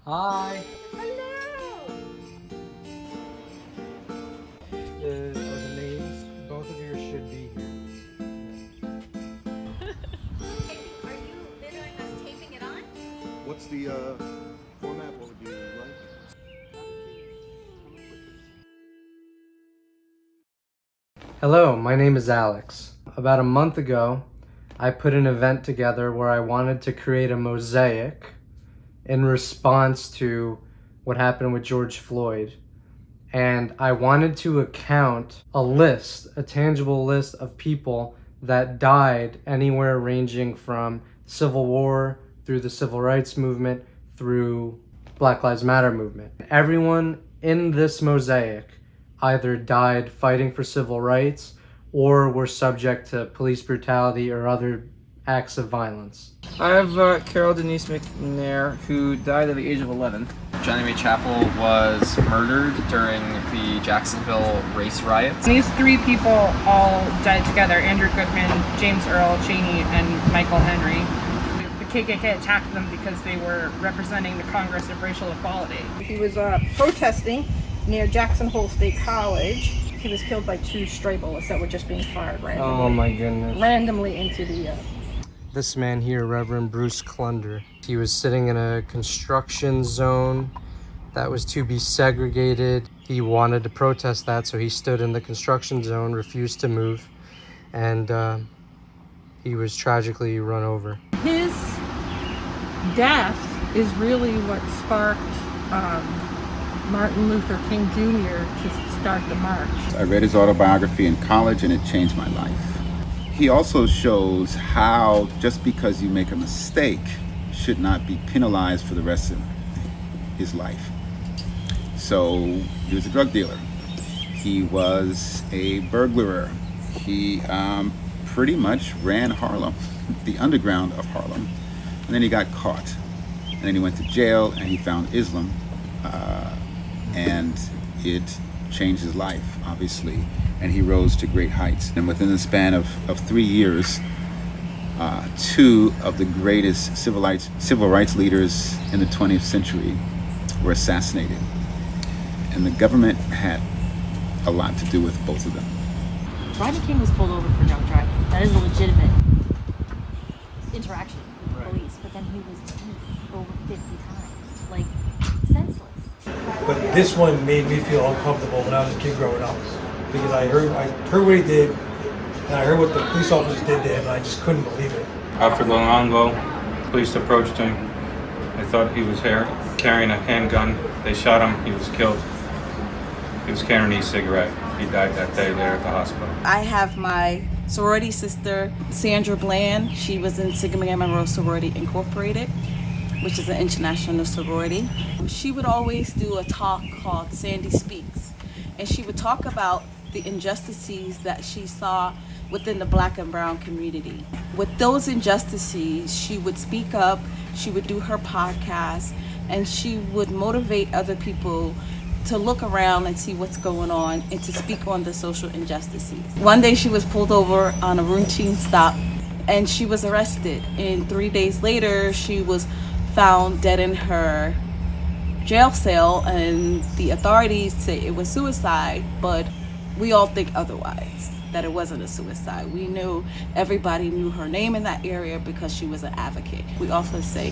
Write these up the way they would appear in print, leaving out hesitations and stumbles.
Hi. Hello. The names, both of yours should be here. Are you videoing us taping it on? What's the format? What would you like? Hello, my name is Alex. About a month ago, I put an event together where I wanted to create a mosaic in response to what happened with George Floyd. And I wanted to account a tangible list of people that died anywhere ranging from Civil War through the Civil Rights Movement through Black Lives Matter movement. Everyone in this mosaic either died fighting for civil rights or were subject to police brutality or other acts of violence. I have Carol Denise McNair, who died at the age of 11. Johnny Ray Chapel was murdered during the Jacksonville race riots. These three people all died together: Andrew Goodman, James Earl Cheney, and Michael Henry. The KKK attacked them because they were representing the Congress of Racial Equality. He was protesting near Jackson Hole State College. He was killed by two stray bullets that were just being fired randomly. Oh my goodness. Randomly into the... This man here, Reverend Bruce Clunder, he was sitting in a construction zone that was to be segregated. He wanted to protest that, so he stood in the construction zone, refused to move, and he was tragically run over. His death is really what sparked Martin Luther King Jr. to start the march. I read his autobiography in college and it changed my life. He also shows how just because you make a mistake should not be penalized for the rest of his life. So he was a drug dealer. He was a burglar. He pretty much ran Harlem, the underground of Harlem. And then he got caught. And then he went to jail and he found Islam. And it changed his life, obviously. And he rose to great heights. And within the span of 3 years, two of the greatest civil rights leaders in the 20th century were assassinated. And the government had a lot to do with both of them. Rodney King was pulled over for drunk driving. That is a legitimate interaction with the police, but then he was beat over 50 times, like senseless. But this one made me feel uncomfortable when I was a kid growing up, because I heard what he did, and I heard what the police officers did to him, and I just couldn't believe it. After Longo, police approached him. They thought he was carrying a handgun. They shot him. He was killed. He was carrying an e-cigarette. He died that day there at the hospital. I have my sorority sister, Sandra Bland. She was in Sigma Gamma Rho Sorority Incorporated, which is an international sorority. She would always do a talk called Sandy Speaks, and she would talk about the injustices that she saw within the Black and brown community. With those injustices, she would speak up, she would do her podcast, and she would motivate other people to look around and see what's going on and to speak on the social injustices. One day she was pulled over on a routine stop and she was arrested. And 3 days later, she was found dead in her jail cell, and the authorities say it was suicide, but we all think otherwise, that it wasn't a suicide. We knew, everybody knew her name in that area because she was an advocate. We often say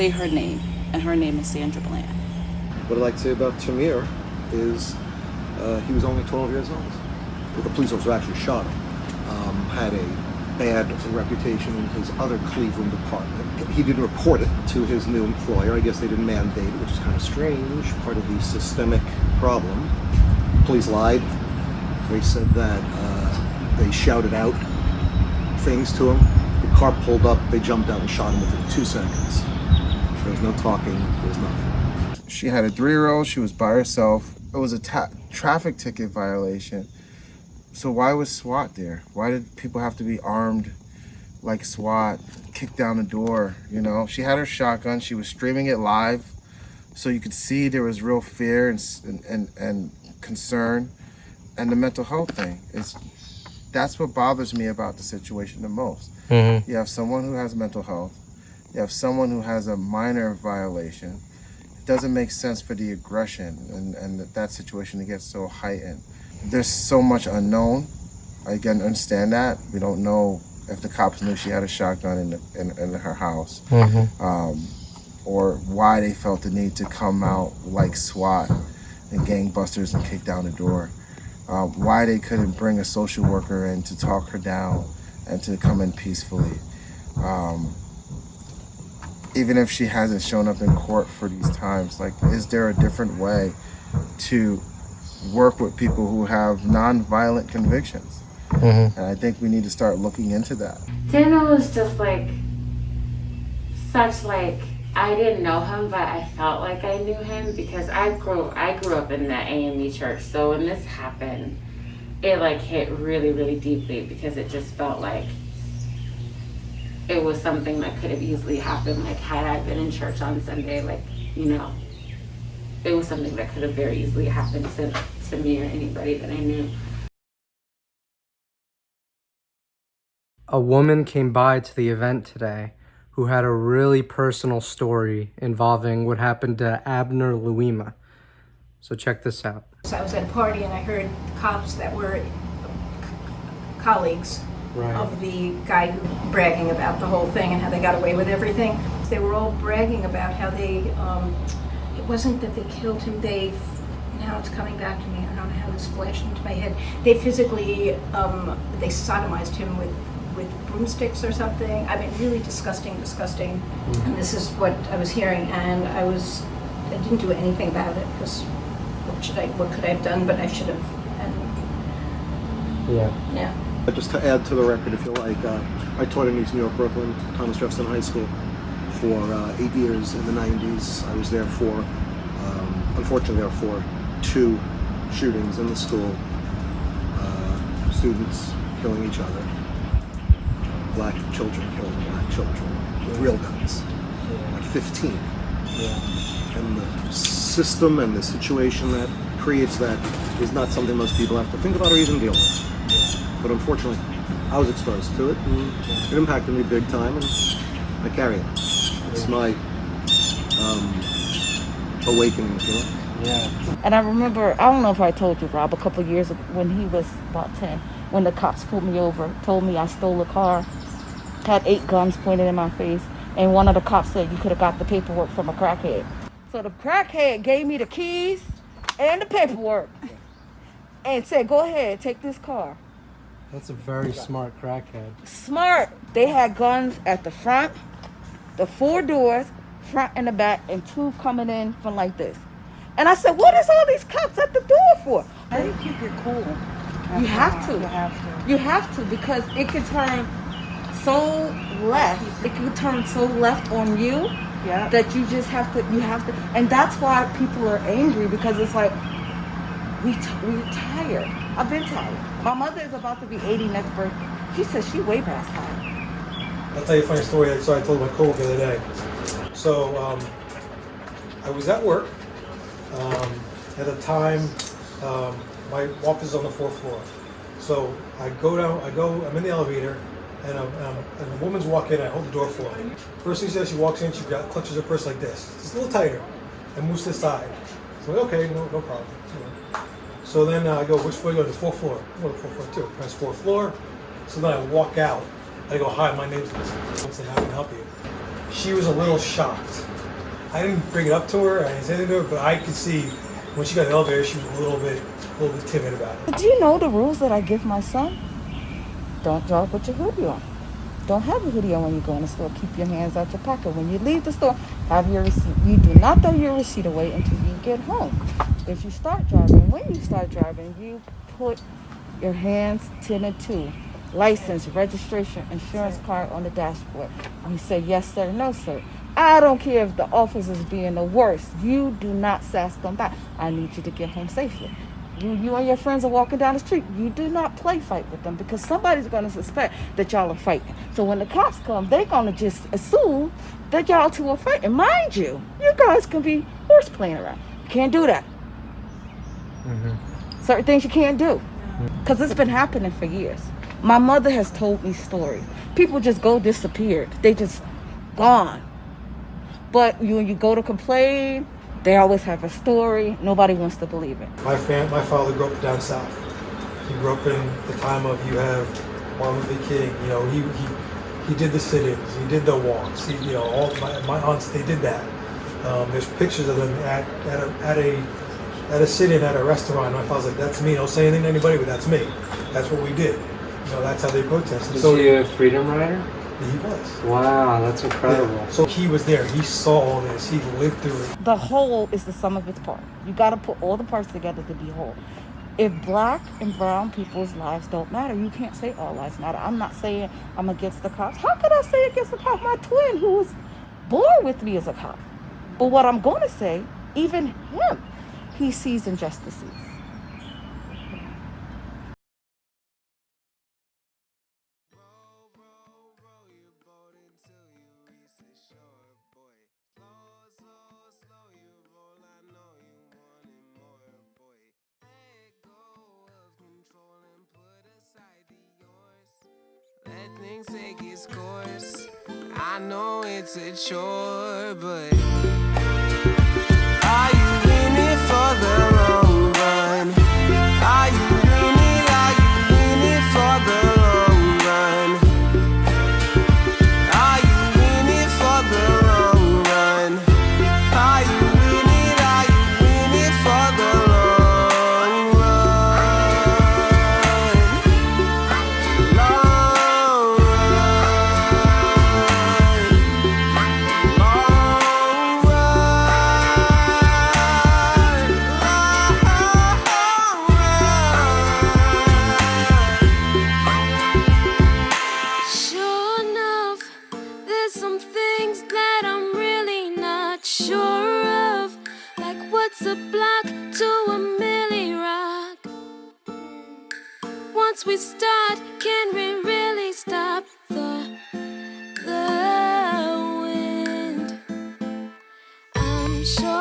her name, and her name is Sandra Bland. What I'd like to say about Tamir is he was only 12 years old. Well, the police officer actually shot him. Had a bad reputation in his other Cleveland department. He didn't report it to his new employer. I guess they didn't mandate it, which is kind of strange, part of the systemic problem. Police lied. They said that they shouted out things to him. The car pulled up, they jumped out and shot him within 2 seconds. There was no talking, there was nothing. She had a 3-year-old, she was by herself. It was a traffic ticket violation. So why was SWAT there? Why did people have to be armed like SWAT, kick down the door, you know? She had her shotgun, she was streaming it live, so you could see there was real fear and concern. And the mental health thing, that's what bothers me about the situation the most. You have someone who has mental health, you have someone who has a minor violation, doesn't make sense for the aggression and that situation to get so heightened. There's so much unknown. I can understand that. We don't know if the cops knew she had a shotgun in her house, or why they felt the need to come out like SWAT and gangbusters and kick down the door. Why they couldn't bring a social worker in to talk her down and to come in peacefully. Even if she hasn't shown up in court for these times, like, is there a different way to work with people who have non-violent convictions? And I think we need to start looking into that. Daniel was just like, such like, I didn't know him, but I felt like I knew him because I grew up in that AME church. So when this happened, it like hit really, really deeply because it just felt like it was something that could have easily happened. Like, had I been in church on Sunday, like, you know, it was something that could have very easily happened to me or anybody that I knew. A woman came by to the event today who had a really personal story involving what happened to Abner Louima. So check this out. So I was at a party and I heard cops that were colleagues of the guy who bragging about the whole thing and how they got away with everything. They were all bragging about how they, it wasn't that they killed him, now it's coming back to me, I don't know how this flashed into my head. They physically, they sodomized him with broomsticks or something. I mean, really disgusting. And this is what I was hearing, and I didn't do anything about it because what could I have done? But I should have. And yeah. Just to add to the record, if you like, I taught in East New York, Brooklyn, Thomas Jefferson High School for 8 years in the 90s. I was there for, unfortunately, there were 2 shootings in the school. Students killing each other. Black children killing black children with real guns, like 15. And the system and the situation that creates that is not something most people have to think about or even deal with. But unfortunately, I was exposed to it, and it impacted me big time, and I carry it. It's my awakening, if you like. And I remember, I don't know if I told you, Rob, a couple of years ago when he was about 10, when the cops pulled me over, told me I stole a car, had 8 guns pointed in my face, and one of the cops said you could have got the paperwork from a crackhead. So the crackhead gave me the keys and the paperwork and said, go ahead, take this car. That's a very smart crackhead. Smart. They had guns at the front, the 4 doors, front and the back, and 2 coming in from like this. And I said, what is all these cops at the door for? How do you keep your cool? You have to. You have to, because it can turn so left. It can turn so left on you that you just have to, and that's why people are angry, because it's like, we're tired. I've been tired. My mother is about to be 80 next birthday. She says she way past tired. I'll tell you a funny story. So I told my coworker the other day. So I was at work. At the time, my office is on the 4th floor. So I go down, I'm in the elevator, and a woman's walking in, I hold the door for her. First thing she does, she walks in, she clutches her purse like this. It's a little tighter, and moves to the side. So I'm like, okay, no problem. So then I go, which floor you go to? The 4th floor. I go to the 4th floor too. Press 4th floor. So then I walk out. I go, hi, my name's Wilson, how can I help you? She was a little shocked. I didn't bring it up to her, I didn't say anything to her, but I could see when she got in the elevator, she was a little bit timid about it. Do you know the rules that I give my son? Don't jog with your hoodie on. Don't have a hoodie on when you go in the store. Keep your hands out your pocket. When you leave the store, have your receipt. You do not throw your receipt away until you get home. If you start driving, when you start driving, you put your hands 10 and 2. License, registration, insurance card on the dashboard. You say yes sir, no sir. I don't care if the officer's being the worst. You do not sass them back. I need you to get home safely. You and your friends are walking down the street. You do not play fight with them, because somebody's going to suspect that y'all are fighting. So when the cops come, they're going to just assume that y'all two are fighting. Mind you, you guys can be horse playing around. You can't do that. Certain things you can't do, because it's been happening for years. My mother has told me stories. People just disappeared. They just gone. But when you go to complain, They always have a story. Nobody wants to believe it. My father grew up down south. He grew up in the time of, you have Martin Luther King. You know, he did the sit-ins. He did the walks. He, you know, all my aunts, they did that. There's pictures of them at a sit-in at a restaurant. My father's like, "That's me. Don't say anything to anybody, but that's me. That's what we did." You know, that's how they protested. Was he a freedom rider? He was. Wow, that's incredible. Yeah. So he was there. He saw all this. He lived through it. The whole is the sum of its part. You got to put all the parts together to be whole. If black and brown people's lives don't matter, you can't say all lives matter. I'm not saying I'm against the cops. How could I say against the cops? My twin, who was born with me, is a cop. But what I'm going to say, even him, he sees injustices. Let things take its course. I know it's a chore, but are you in it for the long run? Are you in it for the long run? Are you in it for the long run? Are you in it for the long run? Long Sure enough, there's some things that I'm really not sure of. Like what's a block to a milli rock? Once we start, can we really stop the wind? I'm sure